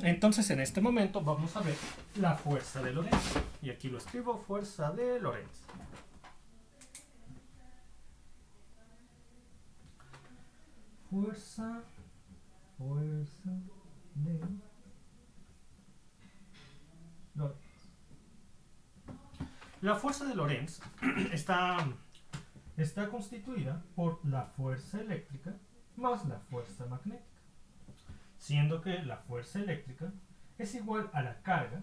Entonces en este momento vamos a ver la fuerza de Lorentz. Y aquí lo escribo, fuerza de Lorentz. Fuerza de Lorentz. La fuerza de Lorentz está constituida por la fuerza eléctrica más la fuerza magnética, siendo que la fuerza eléctrica es igual a la carga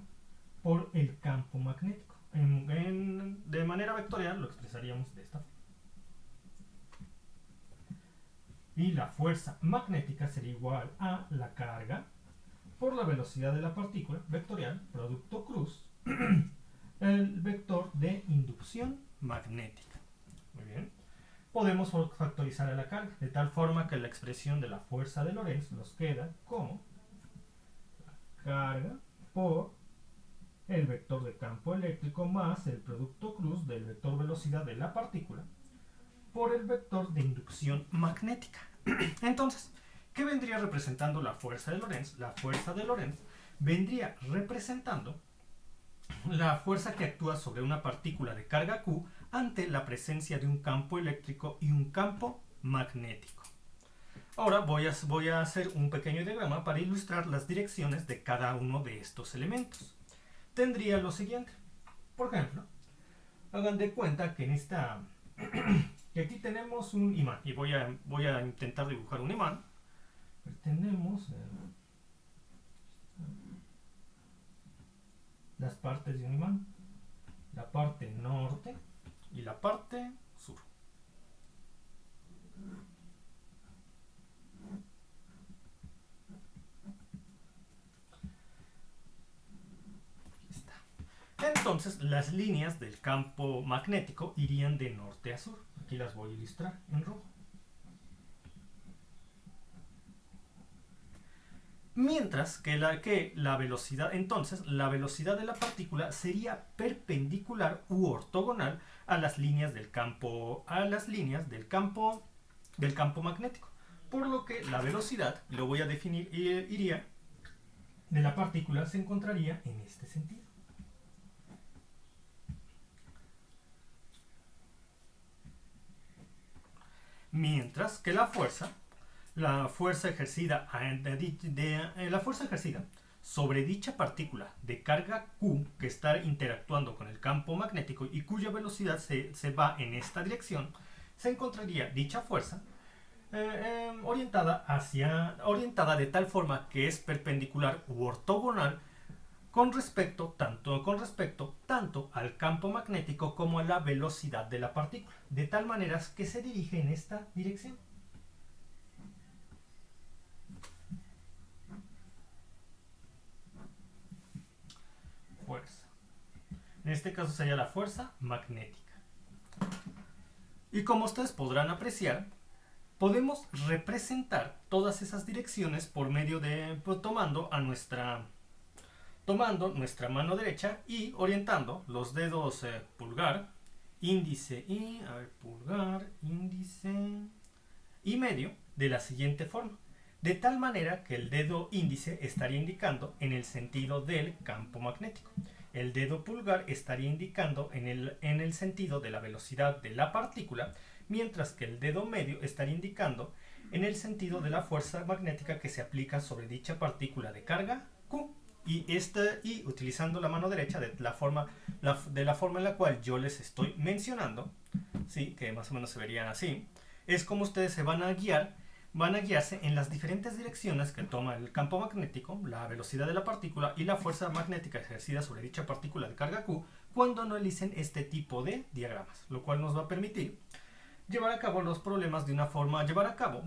por el campo magnético. De manera vectorial lo expresaríamos de esta forma. Y la fuerza magnética sería igual a la carga por la velocidad de la partícula, vectorial, producto cruz, el vector de inducción magnética. Muy bien. Podemos factorizar a la carga, de tal forma que la expresión de la fuerza de Lorentz nos queda como la carga por el vector de campo eléctrico más el producto cruz del vector velocidad de la partícula por el vector de inducción magnética. Entonces, ¿qué vendría representando la fuerza de Lorentz? La fuerza de Lorentz vendría representando la fuerza que actúa sobre una partícula de carga Q ante la presencia de un campo eléctrico y un campo magnético. Ahora voy a hacer un pequeño diagrama para ilustrar las direcciones de cada uno de estos elementos. Tendría lo siguiente. Por ejemplo, hagan de cuenta que en esta que aquí tenemos un imán y voy a intentar dibujar un imán. Tenemos las partes de un imán, la parte norte y la parte sur. Entonces las líneas del campo magnético irían de norte a sur. Aquí las voy a ilustrar en rojo. Mientras que la velocidad, entonces, la velocidad de la partícula sería perpendicular u ortogonal a las líneas del campo, del campo magnético. Por lo que la velocidad, lo voy a definir, iría de la partícula se encontraría en este sentido. Mientras que la fuerza ejercida sobre dicha partícula de carga Q que está interactuando con el campo magnético y cuya velocidad se va en esta dirección, se encontraría dicha fuerza orientada de tal forma que es perpendicular u ortogonal con respecto tanto al campo magnético como a la velocidad de la partícula, de tal manera que se dirige en esta dirección. Fuerza. En este caso sería la fuerza magnética. Y como ustedes podrán apreciar, podemos representar todas esas direcciones por medio de tomando nuestra mano derecha y orientando los dedos pulgar, índice y medio de la siguiente forma, de tal manera que el dedo índice estaría indicando en el sentido del campo magnético, el dedo pulgar estaría indicando en el sentido de la velocidad de la partícula, mientras que el dedo medio estaría indicando en el sentido de la fuerza magnética que se aplica sobre dicha partícula de carga Q. Y utilizando la mano derecha de la forma en la cual yo les estoy mencionando, ¿sí? Que más o menos se verían así, es como ustedes se van a guiarse en las diferentes direcciones que toma el campo magnético, la velocidad de la partícula y la fuerza magnética ejercida sobre dicha partícula de carga Q cuando analicen este tipo de diagramas, lo cual nos va a permitir llevar a cabo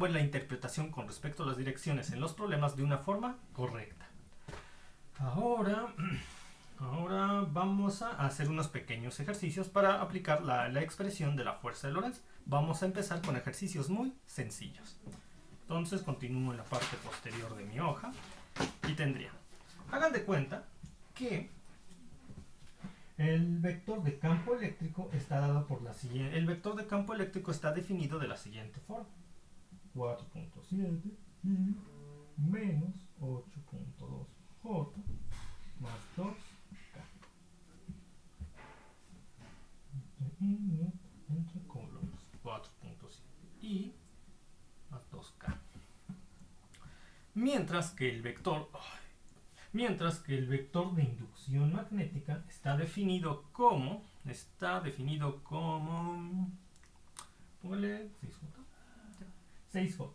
la interpretación con respecto a las direcciones en los problemas de una forma correcta. Ahora vamos a hacer unos pequeños ejercicios para aplicar la expresión de la fuerza de Lorentz. Vamos a empezar con ejercicios muy sencillos. Entonces continúo en la parte posterior de mi hoja y tendría, hagan de cuenta que el vector de campo eléctrico está dado por la siguiente. El vector de campo eléctrico está definido de la siguiente forma: 4.7 y menos 8.2 Mientras que el vector de inducción magnética está definido como, póngale 6J.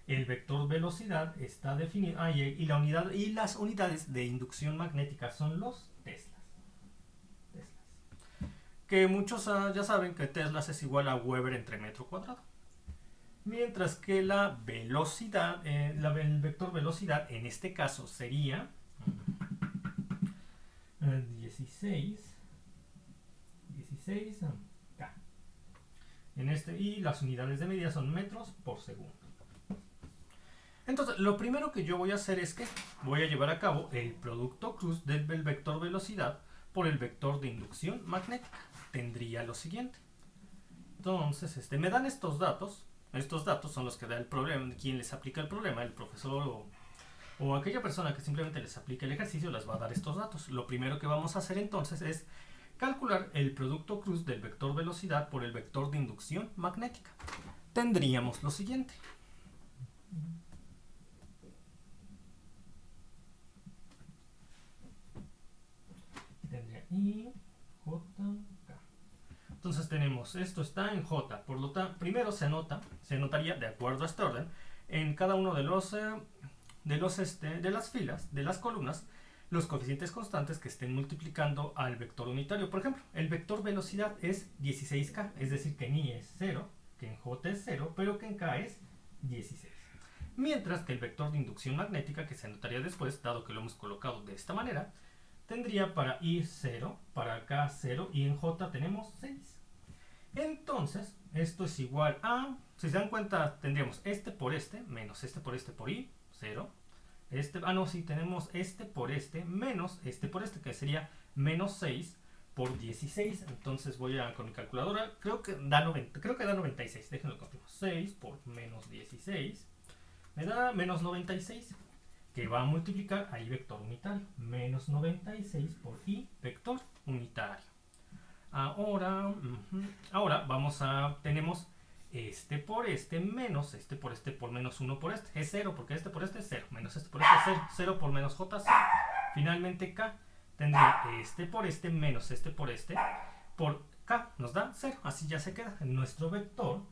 El vector velocidad está definido, y las unidades de inducción magnética son los teslas. Que muchos ya saben que teslas es igual a Weber entre metro cuadrado. Mientras que la velocidad, el vector velocidad en este caso sería 16 K. Y las unidades de medida son metros por segundo. Entonces, lo primero que yo voy a hacer es que voy a llevar a cabo el producto cruz del vector velocidad por el vector de inducción magnética. Tendría lo siguiente. Entonces, me dan estos datos. Estos datos son los que da el problema, quien les aplica el problema, el profesor o aquella persona que simplemente les aplica el ejercicio, les va a dar estos datos. Lo primero que vamos a hacer entonces es calcular el producto cruz del vector velocidad por el vector de inducción magnética. Tendríamos lo siguiente. Tendría I, J, K. Entonces tenemos, esto está en J, por lo tanto, primero se anotaría de acuerdo a este orden, en cada uno de las filas, de las columnas, los coeficientes constantes que estén multiplicando al vector unitario. Por ejemplo, el vector velocidad es 16K, es decir, que en I es 0, que en J es 0, pero que en K es 16. Mientras que el vector de inducción magnética, que se anotaría después, dado que lo hemos colocado de esta manera, tendría para I 0, para K 0 y en J tenemos 6. Entonces, esto es igual a, si se dan cuenta, tendríamos este por este, menos este por I, 0. Tenemos este por este, menos este por este, que sería menos 6 por 16. Entonces voy con mi calculadora, creo que da 96, déjenlo confirmo. 6 por menos 16 me da menos 96. Que va a multiplicar a I vector unitario. Menos 96 por I vector unitario. Ahora tenemos este por este menos este por este por menos 1 por este. Es 0 porque este por este es 0. Menos este por este es 0. 0 por menos J, 0. Finalmente K tendría este por este menos este por este por K. Nos da 0. Así ya se queda en nuestro vector.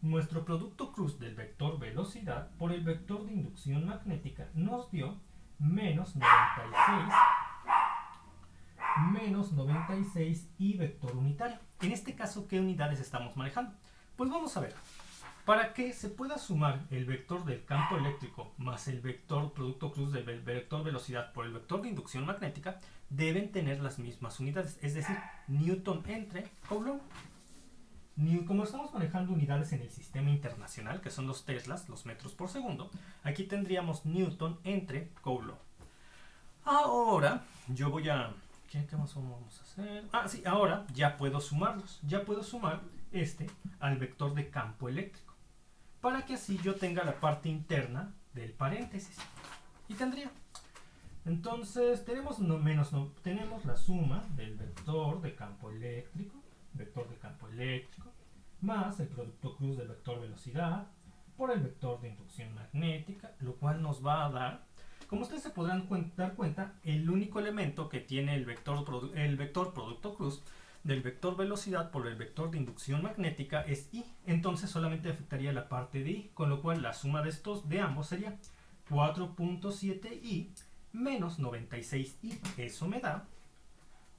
Nuestro producto cruz del vector velocidad por el vector de inducción magnética nos dio menos 96 y vector unitario. En este caso, ¿qué unidades estamos manejando? Pues vamos a ver. Para que se pueda sumar el vector del campo eléctrico más el vector producto cruz del vector velocidad por el vector de inducción magnética, deben tener las mismas unidades, es decir, Newton entre Coulomb. Como estamos manejando unidades en el sistema internacional, que son los teslas, los metros por segundo, aquí tendríamos Newton entre Coulomb. Ahora, yo voy a... ¿Qué más vamos a hacer? Ahora ya puedo sumarlos. Ya puedo sumar al vector de campo eléctrico, para que así yo tenga la parte interna del paréntesis. Y tendría... Entonces, tenemos la suma del vector de campo eléctrico, más el producto cruz del vector velocidad por el vector de inducción magnética, lo cual nos va a dar, como ustedes se podrán dar cuenta, el único elemento que tiene el vector producto cruz del vector velocidad por el vector de inducción magnética es I. Entonces solamente afectaría la parte de I, con lo cual la suma de ambos sería 4.7I menos 96I. Eso me da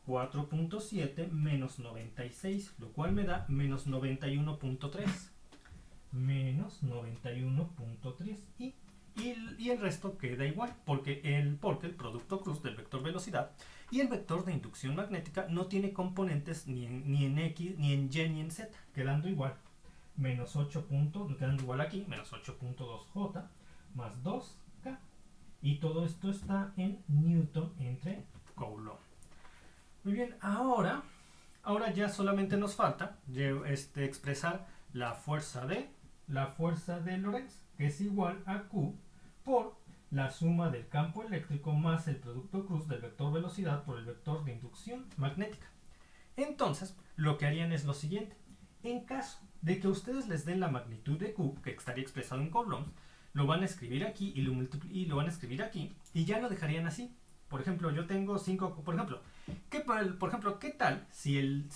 4.7 menos 96, lo cual me da menos 91.3. Menos 91.3 y el resto queda igual, porque el producto cruz del vector velocidad y el vector de inducción magnética no tiene componentes ni en X, ni en Y, ni en Z, quedando igual. Quedando igual aquí, menos 8.2J más 2K. Y todo esto está en Newton entre Coulomb. Muy bien, ahora ya solamente nos falta expresar la fuerza de Lorentz, que es igual a Q por la suma del campo eléctrico más el producto cruz del vector velocidad por el vector de inducción magnética. Entonces, lo que harían es lo siguiente. En caso de que ustedes les den la magnitud de Q, que estaría expresado en Coulomb, lo van a escribir aquí y lo van a escribir aquí y ya lo dejarían así. Por ejemplo, yo tengo 5, por ejemplo, ¿qué tal si el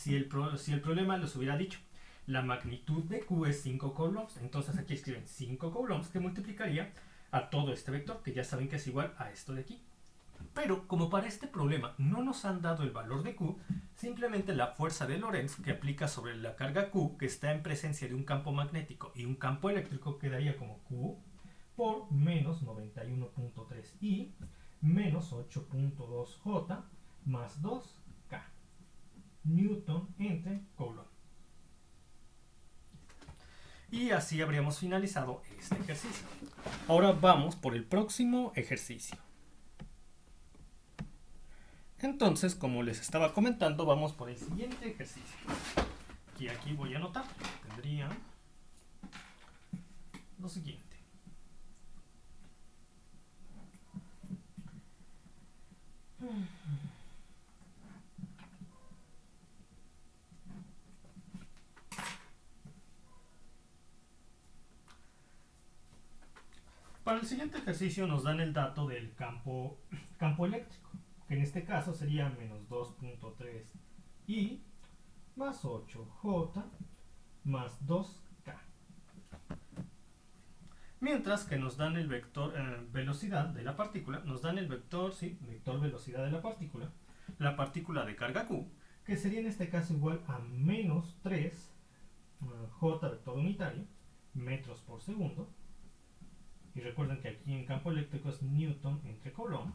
problema les hubiera dicho la magnitud de Q es 5 coulombs? Entonces aquí escriben 5 coulombs que multiplicaría a todo este vector, que ya saben que es igual a esto de aquí. Pero como para este problema no nos han dado el valor de Q, simplemente la fuerza de Lorentz que aplica sobre la carga Q, que está en presencia de un campo magnético y un campo eléctrico, quedaría como Q por menos 91.3 I menos 8.2 J más 2K Newton entre Coulomb. Y así habríamos finalizado este ejercicio. Ahora vamos por el próximo ejercicio. Entonces, como les estaba comentando, vamos por el siguiente ejercicio. Y aquí voy a anotar. Tendría lo siguiente. Para el siguiente ejercicio nos dan el dato del campo eléctrico, que en este caso sería menos 2.3 I más 8J más 2K. Mientras que nos dan el vector velocidad de la partícula, nos dan el vector velocidad de la partícula de carga Q, que sería en este caso igual a menos 3 J vector unitario, metros por segundo. Y recuerden que aquí en campo eléctrico es Newton entre Coulomb.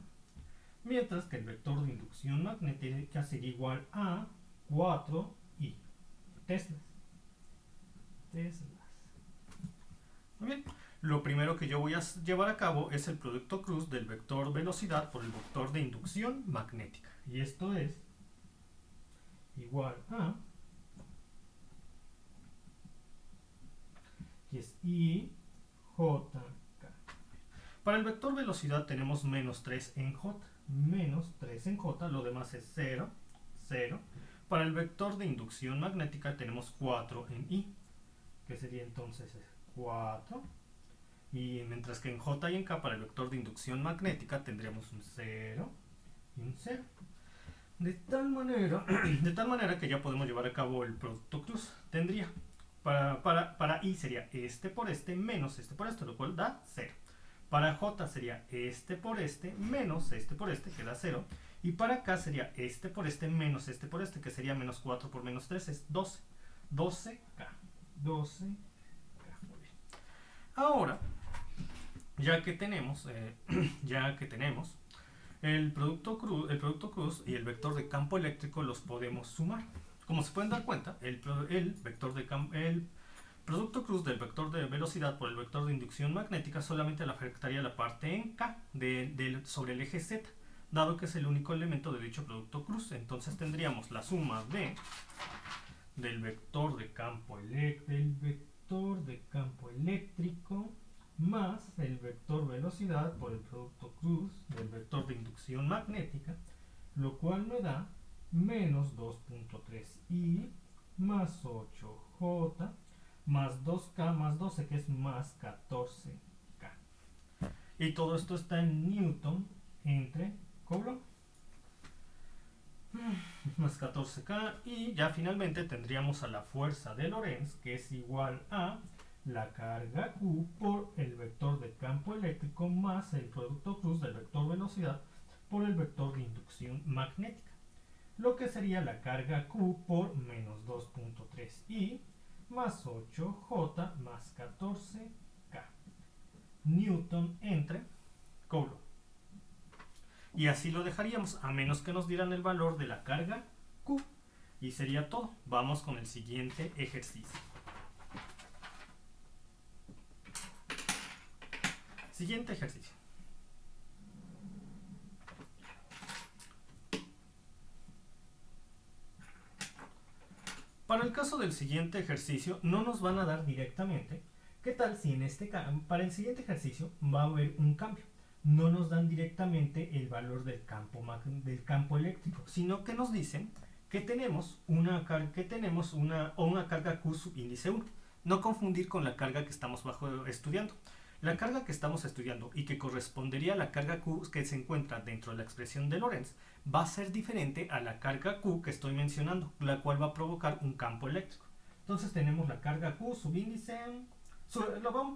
Mientras que el vector de inducción magnética sería igual a 4I. Teslas. Muy bien. Lo primero que yo voy a llevar a cabo es el producto cruz del vector velocidad por el vector de inducción magnética. Y esto es igual a, que es I, J, K. Para el vector velocidad tenemos menos 3 en J. Menos 3 en J, lo demás es 0, 0. Para el vector de inducción magnética tenemos 4 en I, que sería entonces 4. Y mientras que en J y en K para el vector de inducción magnética tendríamos un 0 y un 0. De tal manera que ya podemos llevar a cabo el producto cruz. Tendría, para I sería este por este menos este por este, lo cual da 0. Para J sería este por este menos este por este, que da 0. Y para K sería este por este menos este por este, que sería menos 4 por menos 3, es 12. 12K. 12K. Muy bien. Ahora, ya que tenemos el producto cruz y el vector de campo eléctrico, los podemos sumar. Como se pueden dar cuenta, el producto cruz del vector de velocidad por el vector de inducción magnética solamente le afectaría la parte en K sobre el eje Z, dado que es el único elemento de dicho producto cruz. Entonces tendríamos la suma del vector de campo eléctrico más el vector velocidad por el producto cruz del vector de inducción magnética, lo cual me da menos 2.3i más 8j más 2k más 12, que es más 14k. Y todo esto está en Newton entre Coulomb. Más 14k. Y ya finalmente tendríamos a la fuerza de Lorentz, que es igual a la carga Q por el vector de campo eléctrico más el producto cruz del vector velocidad por el vector de inducción magnética, lo que sería la carga Q por menos 2.3i más 8j más 14k Newton entre Coulomb. Y así lo dejaríamos, a menos que nos dieran el valor de la carga Q. Y sería todo. Vamos con el siguiente ejercicio. Siguiente ejercicio. Para el caso del siguiente ejercicio no nos van a dar directamente. ¿Qué tal si para el siguiente ejercicio va a haber un cambio? No nos dan directamente el valor del campo eléctrico, sino que nos dicen que tenemos una carga Q subíndice 1. No confundir con la carga que estamos estudiando. La carga que estamos estudiando y que correspondería a la carga Q que se encuentra dentro de la expresión de Lorentz va a ser diferente a la carga Q que estoy mencionando, la cual va a provocar un campo eléctrico. Entonces tenemos la carga Q, subíndice,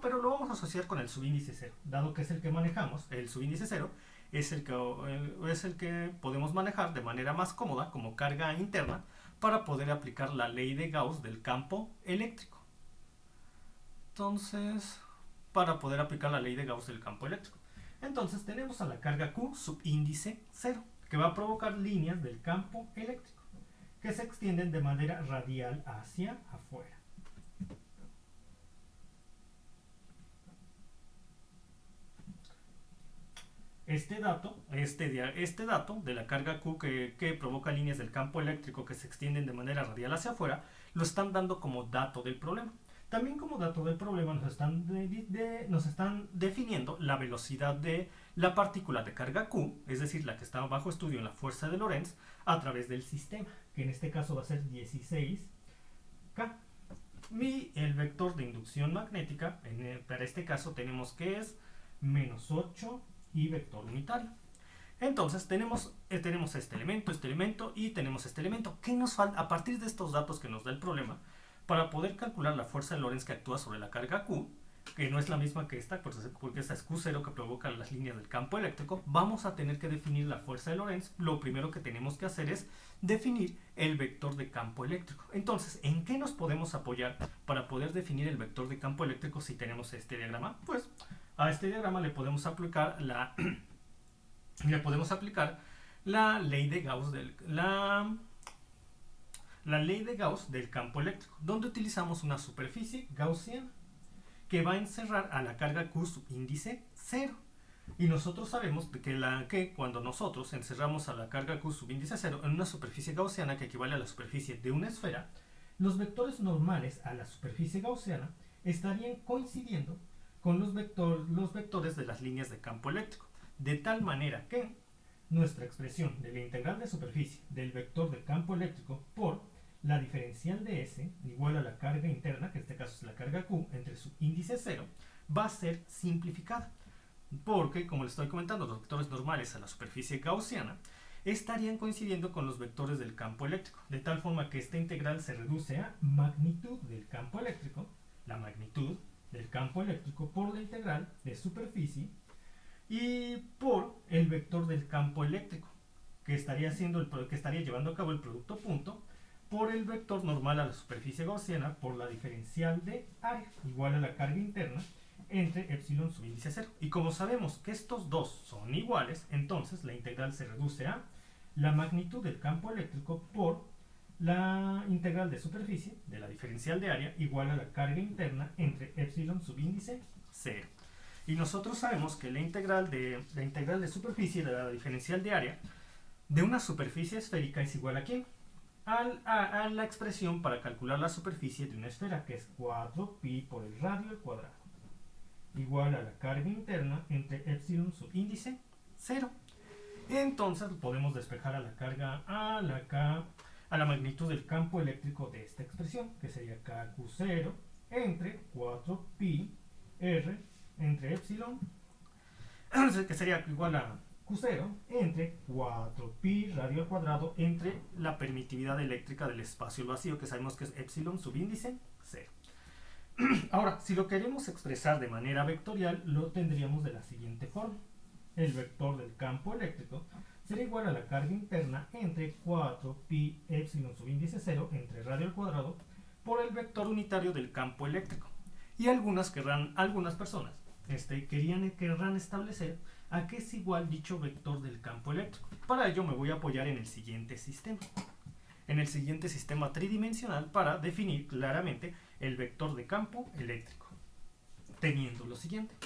pero lo vamos a asociar con el subíndice 0, dado que es el que manejamos, el subíndice 0 es el que podemos manejar de manera más cómoda como carga interna para poder aplicar la ley de Gauss del campo eléctrico. Entonces, para poder aplicar la ley de Gauss del campo eléctrico. Entonces tenemos a la carga Q subíndice 0, que va a provocar líneas del campo eléctrico, que se extienden de manera radial hacia afuera. Este dato de la carga Q que provoca líneas del campo eléctrico que se extienden de manera radial hacia afuera, lo están dando como dato del problema. También como dato del problema nos están definiendo la velocidad de la partícula de carga Q, es decir, la que está bajo estudio en la fuerza de Lorentz, a través del sistema, que en este caso va a ser 16K. Y el vector de inducción magnética, para este caso tenemos que es menos 8 y vector unitario. Entonces tenemos este elemento y tenemos este elemento. ¿Qué nos falta a partir de estos datos que nos da el problema? Para poder calcular la fuerza de Lorentz que actúa sobre la carga Q, que no es la misma que esta, porque esta es Q0 que provoca las líneas del campo eléctrico, vamos a tener que definir la fuerza de Lorentz. Lo primero que tenemos que hacer es definir el vector de campo eléctrico. Entonces, ¿en qué nos podemos apoyar para poder definir el vector de campo eléctrico si tenemos este diagrama? Pues a este diagrama le podemos aplicar la ley de Gauss la ley de Gauss del campo eléctrico, donde utilizamos una superficie gaussiana que va a encerrar a la carga Q subíndice 0. Y nosotros sabemos que cuando nosotros encerramos a la carga Q subíndice 0 en una superficie gaussiana que equivale a la superficie de una esfera, los vectores normales a la superficie gaussiana estarían coincidiendo con los vectores de las líneas de campo eléctrico, de tal manera que nuestra expresión de la integral de superficie del vector de campo eléctrico por la diferencial de S igual a la carga interna, que en este caso es la carga Q, entre su índice 0, va a ser simplificada. Porque, como les estoy comentando, los vectores normales a la superficie gaussiana estarían coincidiendo con los vectores del campo eléctrico, de tal forma que esta integral se reduce a magnitud del campo eléctrico, la magnitud del campo eléctrico por la integral de superficie y por el vector del campo eléctrico, que estaría llevando a cabo el producto punto por el vector normal a la superficie gaussiana por la diferencial de área igual a la carga interna entre epsilon subíndice 0. Y como sabemos que estos dos son iguales, entonces la integral se reduce a la magnitud del campo eléctrico por la integral de superficie de la diferencial de área igual a la carga interna entre epsilon subíndice 0. Y nosotros sabemos que la integral de superficie de la diferencial de área de una superficie esférica es igual a ¿quién? A la expresión para calcular la superficie de una esfera, que es 4pi por el radio al cuadrado, igual a la carga interna entre epsilon subíndice 0. Entonces podemos despejar a la carga a la magnitud del campo eléctrico de esta expresión, que sería kq0 entre 4pi r entre epsilon, que sería igual a Q0 entre 4pi radio al cuadrado entre la permitividad eléctrica del espacio vacío, que sabemos que es epsilon subíndice 0. Ahora, si lo queremos expresar de manera vectorial, lo tendríamos de la siguiente forma. El vector del campo eléctrico sería igual a la carga interna entre 4pi epsilon subíndice 0 entre radio al cuadrado por el vector unitario del campo eléctrico. Y algunas personas querrán establecer a qué es igual dicho vector del campo eléctrico. Para ello me voy a apoyar en el siguiente sistema tridimensional para definir claramente el vector de campo eléctrico, teniendo lo siguiente.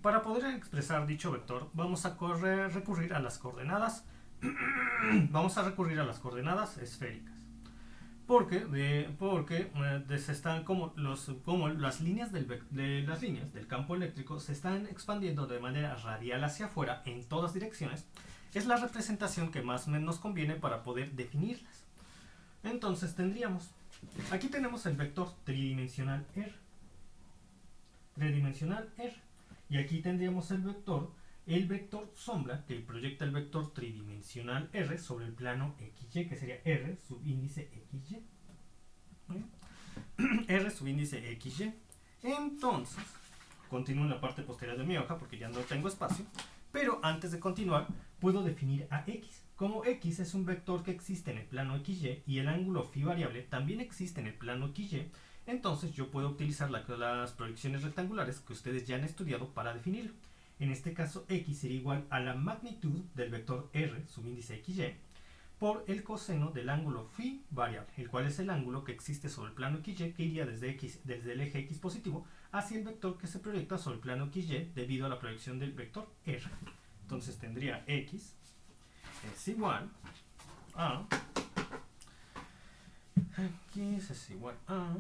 Para poder expresar dicho vector, vamos a recurrir a las coordenadas. Vamos a recurrir a las coordenadas esféricas. Porque se están como las líneas del campo eléctrico se están expandiendo de manera radial hacia afuera en todas direcciones, es la representación que más nos conviene para poder definirlas. Entonces tendríamos, aquí tenemos el vector tridimensional R, y aquí tendríamos el vector sombra que proyecta el vector tridimensional R sobre el plano XY, que sería R subíndice XY. R subíndice XY. Entonces, continúo en la parte posterior de mi hoja porque ya no tengo espacio, pero antes de continuar, puedo definir a X. Como X es un vector que existe en el plano XY y el ángulo phi variable también existe en el plano XY, entonces yo puedo utilizar las proyecciones rectangulares que ustedes ya han estudiado para definirlo. En este caso, X sería igual a la magnitud del vector R subíndice XY por el coseno del ángulo phi variable, el cual es el ángulo que existe sobre el plano XY que iría desde el eje X positivo hacia el vector que se proyecta sobre el plano XY debido a la proyección del vector R. Entonces tendría X es igual a X es igual a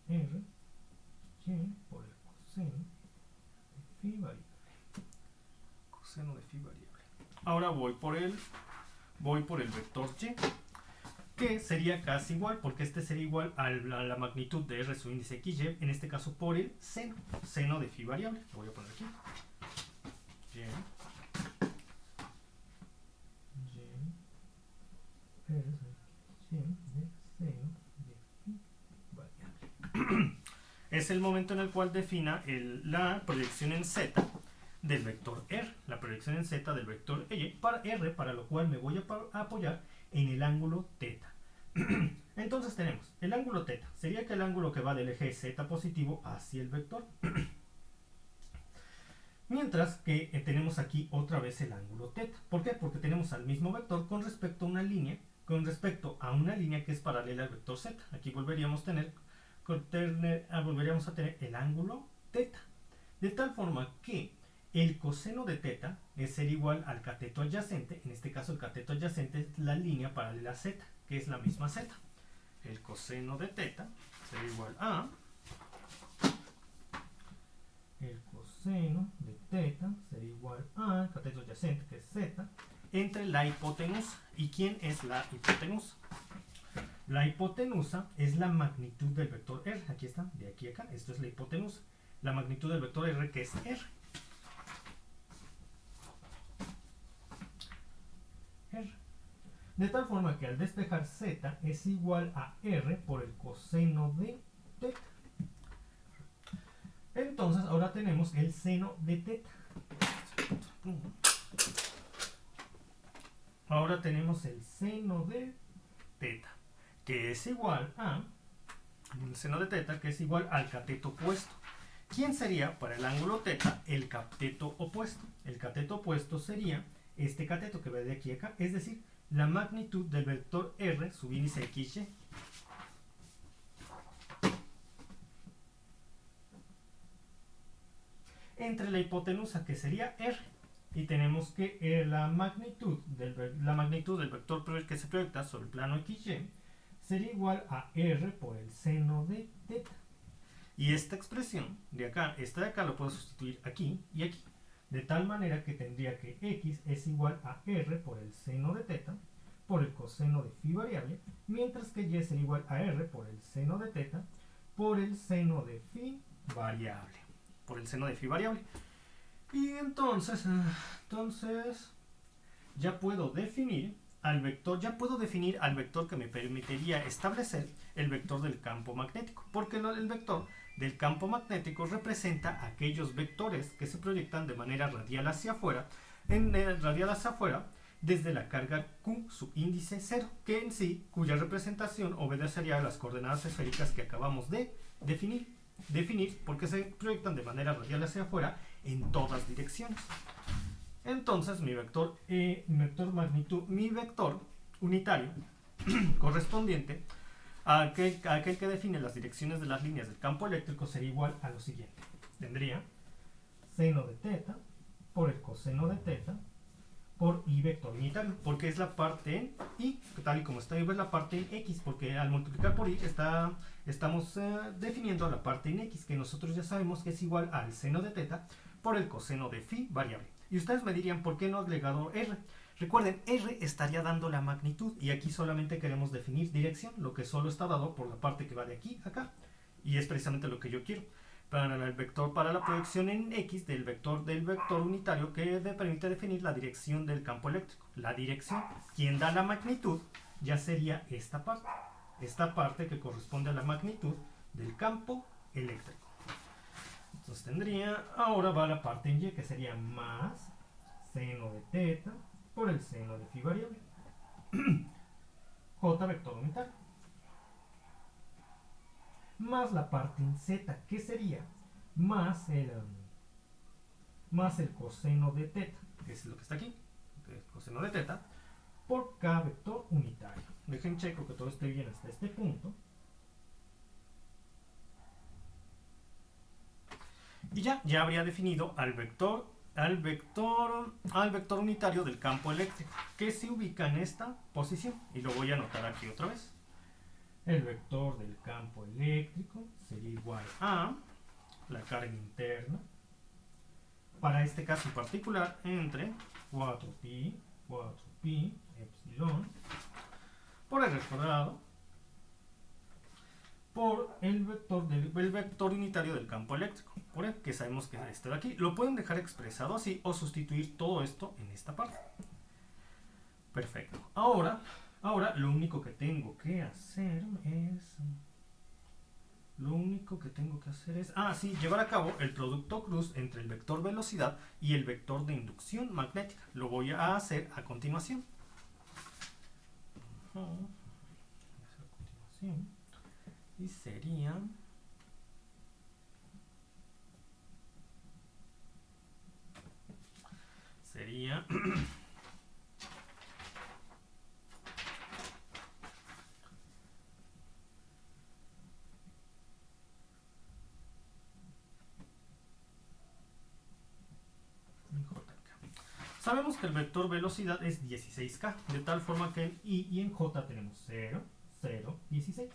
R por el coseno de phi variable. Coseno de phi variable. Ahora voy por el vector y, que sería casi igual, porque este sería igual a la magnitud de R subíndice XY, en este caso por el seno de phi variable. Lo voy a poner aquí. Y R de seno de phi variable. Es el momento en el cual defina la proyección en Z del vector R, la proyección en Z del vector R, para lo cual me voy a apoyar en el ángulo θ. Entonces tenemos el ángulo θ, sería que el ángulo que va del eje Z positivo hacia el vector. Mientras que tenemos aquí otra vez el ángulo θ. ¿Por qué? Porque tenemos al mismo vector con respecto a una línea que es paralela al vector Z. Aquí volveríamos a tener el ángulo θ, de tal forma que el coseno de θ es ser igual al cateto adyacente. En este caso el cateto adyacente es la línea paralela a Z, que es la misma Z. El coseno de θ será igual a el coseno de θ sería igual a cateto adyacente, que es Z, entre la hipotenusa. ¿Y quién es la hipotenusa? La hipotenusa es la magnitud del vector R. Aquí está, de aquí a acá. Esto es la hipotenusa. La magnitud del vector R, que es R. De tal forma que al despejar Z es igual a R por el coseno de θ. Entonces ahora tenemos el seno de θ. Ahora tenemos el seno de θ, que es igual a el seno de θ, que es igual al cateto opuesto. ¿Quién sería para el ángulo θ el cateto opuesto? El cateto opuesto sería este cateto que va de aquí a acá, es decir, la magnitud del vector R subíndice XY. Entre la hipotenusa, que sería R, y tenemos que la magnitud del vector que se proyecta sobre el plano XY sería igual a R por el seno de θ. Y esta expresión de acá, esta de acá, lo puedo sustituir aquí y aquí, de tal manera que tendría que X es igual a R por el seno de θ por el coseno de phi variable, mientras que Y sería igual a R por el seno de θ por el seno de phi variable. Y entonces ya puedo definir al vector que me permitiría establecer el vector del campo magnético, porque el vector del campo magnético representa aquellos vectores que se proyectan de manera radial hacia afuera, desde la carga Q subíndice 0, que en sí, cuya representación obedecería a las coordenadas esféricas que acabamos de definir, porque se proyectan de manera radial hacia afuera en todas direcciones. Entonces mi vector unitario correspondiente aquel que define las direcciones de las líneas del campo eléctrico sería igual a lo siguiente. Tendría seno de teta por el coseno de teta por i vector unitario, porque es la parte en y, tal y como está, es la parte en x, porque al multiplicar por y estamos definiendo la parte en x, que nosotros ya sabemos que es igual al seno de teta por el coseno de phi variable. Y ustedes me dirían, ¿por qué no agregado r? Recuerden, r estaría dando la magnitud, y aquí solamente queremos definir dirección, lo que solo está dado por la parte que va de aquí a acá, y es precisamente lo que yo quiero. Para el vector, para la proyección en x del vector unitario que permite definir la dirección del campo eléctrico. La dirección, quien da la magnitud, ya sería esta parte que corresponde a la magnitud del campo eléctrico. Entonces tendría, ahora va la parte en y, que sería más seno de teta por el seno de phi variable, j vector unitario, más la parte en z, que sería más el coseno de teta, que es lo que está aquí, el coseno de teta, por k vector unitario. Dejen checo que todo esté bien hasta este punto. Y ya habría definido al vector unitario del campo eléctrico, que se ubica en esta posición. Y lo voy a anotar aquí otra vez. El vector del campo eléctrico sería igual a la carga interna, para este caso en particular, entre 4pi epsilon por r cuadrado por el vector unitario del campo eléctrico, por el que sabemos que es este de aquí. Lo pueden dejar expresado así o sustituir todo esto en esta parte. Perfecto. Ahora lo único que tengo que hacer es llevar a cabo el producto cruz entre el vector velocidad y el vector de inducción magnética. Lo voy a hacer a continuación. Y sería sabemos que el vector velocidad es 16k, de tal forma que en i y en j tenemos 0, 0, 16.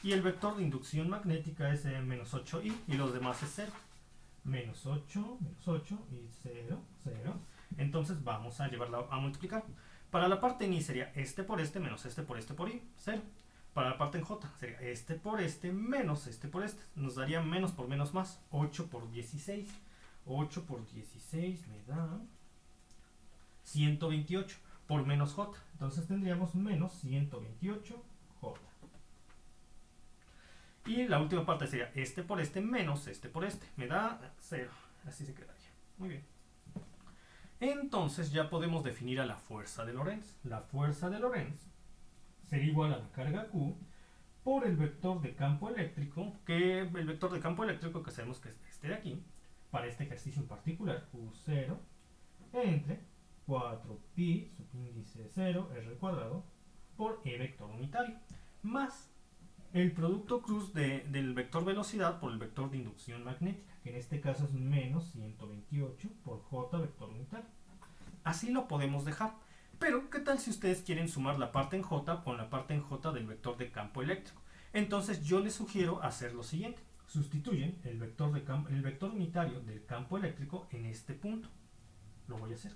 Y el vector de inducción magnética es menos 8i y los demás es 0. Menos 8 y 0, 0. Entonces vamos a llevarla a multiplicar. Para la parte en i sería este por este menos este por este por i, 0. Para la parte en j sería este por este menos este por este. Nos daría menos por menos más, 8 por 16. 8 por 16 me da 128 por menos j. Entonces tendríamos menos 128j. Y la última parte sería este por este menos este por este. Me da 0. Así se quedaría. Muy bien. Entonces ya podemos definir a la fuerza de Lorentz. La fuerza de Lorentz sería igual a la carga Q por el vector de campo eléctrico, que sabemos que es este de aquí, para este ejercicio en particular, Q0, entre 4pi subíndice 0 r cuadrado por e vector unitario, más el producto cruz del vector velocidad por el vector de inducción magnética, que en este caso es menos 128 por j vector unitario. Así lo podemos dejar. Pero, ¿qué tal si ustedes quieren sumar la parte en j con la parte en j del vector de campo eléctrico? Entonces yo les sugiero hacer lo siguiente. Sustituyen el vector unitario del campo eléctrico en este punto. Lo voy a hacer.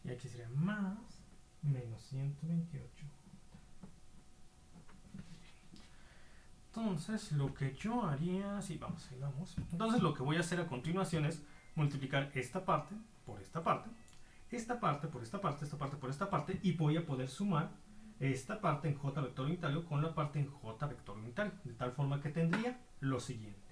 Y aquí sería más menos 128. Entonces lo que yo haría, sí, vamos. Entonces lo que voy a hacer a continuación es multiplicar esta parte por esta parte esta parte por esta parte, esta parte por esta parte, y voy a poder sumar esta parte en j vector unitario con la parte en j vector unitario, de tal forma que tendría lo siguiente.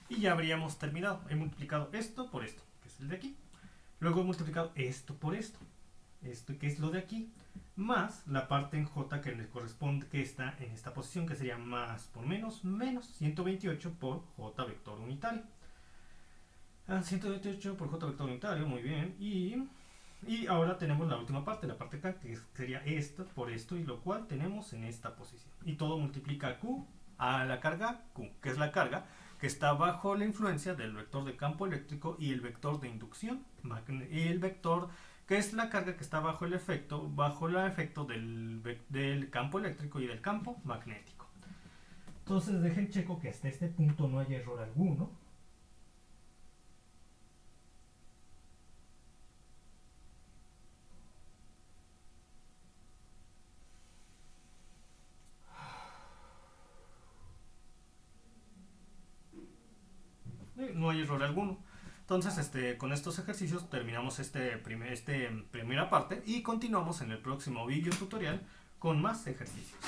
Y ya habríamos terminado. He multiplicado esto por esto, que es el de aquí. Luego he multiplicado esto por esto, que es lo de aquí, más la parte en j que le corresponde, que está en esta posición, que sería más por menos, menos 128 por j vector unitario. 128 por j vector unitario, muy bien. Y ahora tenemos la última parte, la parte acá, que sería esto por esto, y lo cual tenemos en esta posición. Y todo multiplica q a la carga q, que es la carga que está bajo la influencia del vector de campo eléctrico y el vector de inducción, y el vector que es la carga que está bajo el efecto del campo eléctrico y del campo magnético. Entonces dejen checo que hasta este punto no haya error alguno. No hay error alguno. Entonces, con estos ejercicios terminamos primera parte y continuamos en el próximo video tutorial con más ejercicios.